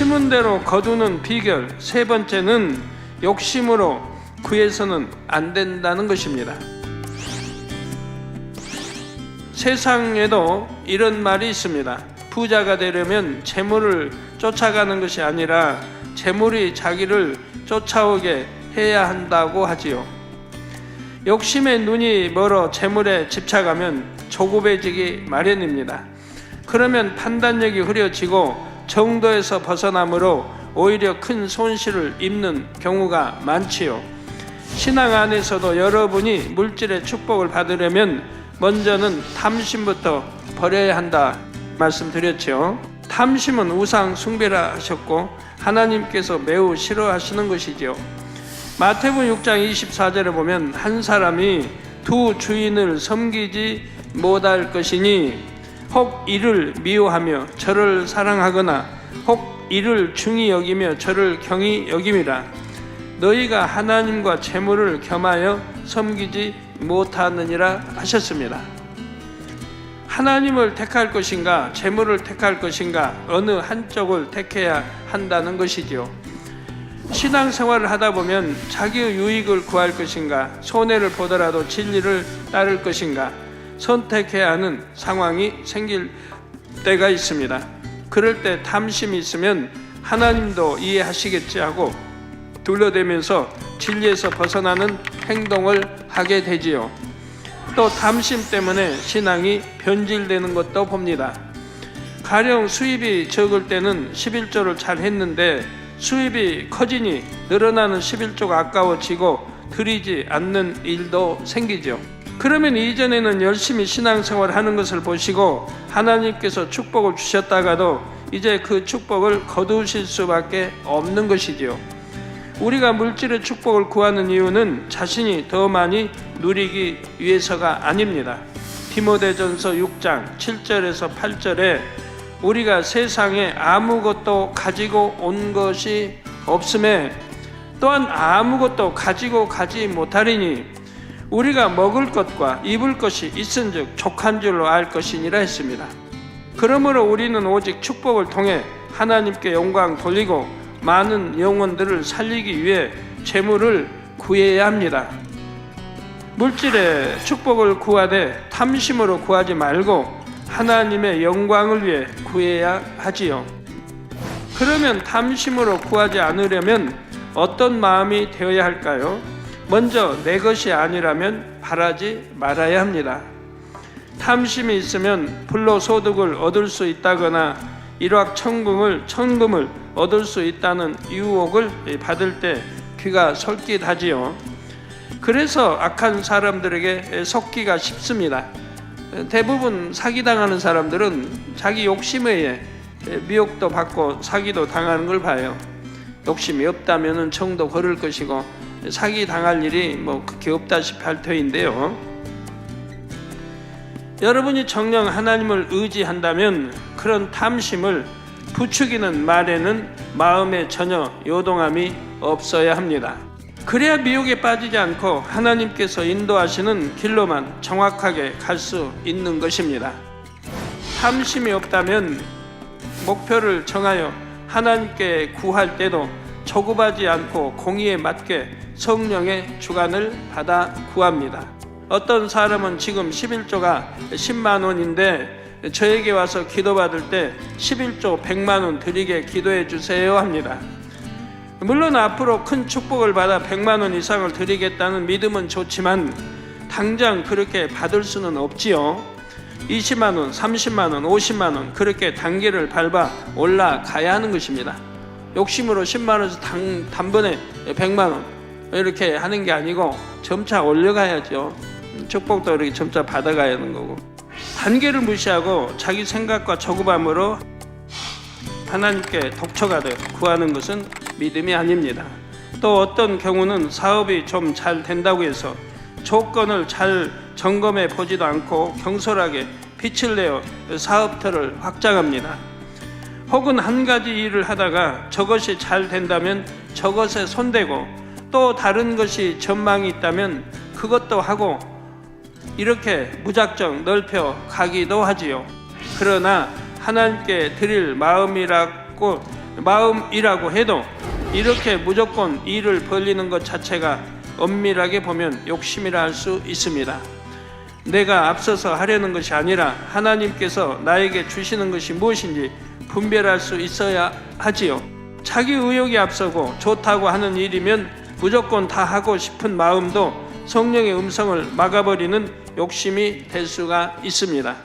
심은 대로 거두는 비결 세 번째는 욕심으로 구해서는 안 된다는 것입니다. 세상에도 이런 말이 있습니다. 부자가 되려면 재물을 쫓아가는 것이 아니라 재물이 자기를 쫓아오게 해야 한다고 하지요. 욕심의 눈이 멀어 재물에 집착하면 조급해지기 마련입니다. 그러면 판단력이 흐려지고 정도에서 벗어나므로 오히려 큰 손실을 입는 경우가 많지요. 신앙 안에서도 여러분이 물질의 축복을 받으려면 먼저는 탐심부터 버려야 한다 말씀드렸죠. 탐심은 우상 숭배라 하셨고 하나님께서 매우 싫어하시는 것이지요. 마태복음 6장 24절에 보면 한 사람이 두 주인을 섬기지 못할 것이니 혹 이를 미워하며 저를 사랑하거나 혹 이를 중히 여기며 저를 경히 여김이라. 너희가 하나님과 재물을 겸하여 섬기지 못하느니라 하셨습니다. 하나님을 택할 것인가 재물을 택할 것인가 어느 한쪽을 택해야 한다는 것이지요. 신앙생활을 하다 보면 자기의 유익을 구할 것인가 손해를 보더라도 진리를 따를 것인가 선택해야 하는 상황이 생길 때가 있습니다. 그럴 때 탐심이 있으면 하나님도 이해하시겠지 하고 둘러대면서 진리에서 벗어나는 행동을 하게 되지요. 또 탐심 때문에 신앙이 변질되는 것도 봅니다. 가령 수입이 적을 때는 11조를 잘 했는데 수입이 커지니 늘어나는 11조가 아까워지고 드리지 않는 일도 생기죠. 그러면 이전에는 열심히 신앙생활을 하는 것을 보시고 하나님께서 축복을 주셨다가도 이제 그 축복을 거두실 수밖에 없는 것이지요. 우리가 물질의 축복을 구하는 이유는 자신이 더 많이 누리기 위해서가 아닙니다. 디모데전서 6장 7절에서 8절에 우리가 세상에 아무것도 가지고 온 것이 없음에 또한 아무것도 가지고 가지 못하리니 우리가 먹을 것과 입을 것이 있은즉 족한 줄로 알 것이니라 했습니다. 그러므로 우리는 오직 축복을 통해 하나님께 영광 돌리고 많은 영혼들을 살리기 위해 재물을 구해야 합니다. 물질의 축복을 구하되 탐심으로 구하지 말고 하나님의 영광을 위해 구해야 하지요. 그러면 탐심으로 구하지 않으려면 어떤 마음이 되어야 할까요? 먼저 내 것이 아니라면 바라지 말아야 합니다. 탐심이 있으면 불로소득을 얻을 수 있다거나 일확천금을 얻을 수 있다는 유혹을 받을 때 귀가 솔깃하지요. 그래서 악한 사람들에게 속기가 쉽습니다. 대부분 사기당하는 사람들은 자기 욕심에 의해 미혹도 받고 사기도 당하는 걸 봐요. 욕심이 없다면 정도 걸을 것이고 사기 당할 일이 그렇게 없다시피 할 터인데요. 여러분이 정녕 하나님을 의지한다면 그런 탐심을 부추기는 말에는 마음에 전혀 요동함이 없어야 합니다. 그래야 미혹에 빠지지 않고 하나님께서 인도하시는 길로만 정확하게 갈 수 있는 것입니다. 탐심이 없다면 목표를 정하여 하나님께 구할 때도 조급하지 않고 공의에 맞게 성령의 주관을 받아 구합니다. 어떤 사람은 지금 11조가 10만 원인데 저에게 와서 기도받을 때 11조 100만 원 드리게 기도해 주세요 합니다. 물론 앞으로 큰 축복을 받아 100만 원 이상을 드리겠다는 믿음은 좋지만 당장 그렇게 받을 수는 없지요. 20만 원, 30만 원, 50만 원 그렇게 단계를 밟아 올라가야 하는 것입니다. 욕심으로 10만 원에서 단번에 100만 원 이렇게 하는 게 아니고 점차 올려가야죠. 축복도 이렇게 점차 받아가야 하는 거고 단계를 무시하고 자기 생각과 조급함으로 하나님께 독촉하듯 구하는 것은 믿음이 아닙니다. 또 어떤 경우는 사업이 좀 잘 된다고 해서 조건을 잘 점검해 보지도 않고 경솔하게 빛을 내어 사업터를 확장합니다. 혹은 한 가지 일을 하다가 저것이 잘 된다면 저것에 손대고 또 다른 것이 전망이 있다면 그것도 하고 이렇게 무작정 넓혀 가기도 하지요. 그러나 하나님께 드릴 마음이라고 마음이라고 해도 이렇게 무조건 일을 벌리는 것 자체가 엄밀하게 보면 욕심이라 할 수 있습니다. 내가 앞서서 하려는 것이 아니라 하나님께서 나에게 주시는 것이 무엇인지 분별할 수 있어야 하지요. 자기 의욕이 앞서고 좋다고 하는 일이면 무조건 다 하고 싶은 마음도 성령의 음성을 막아버리는 욕심이 될 수가 있습니다.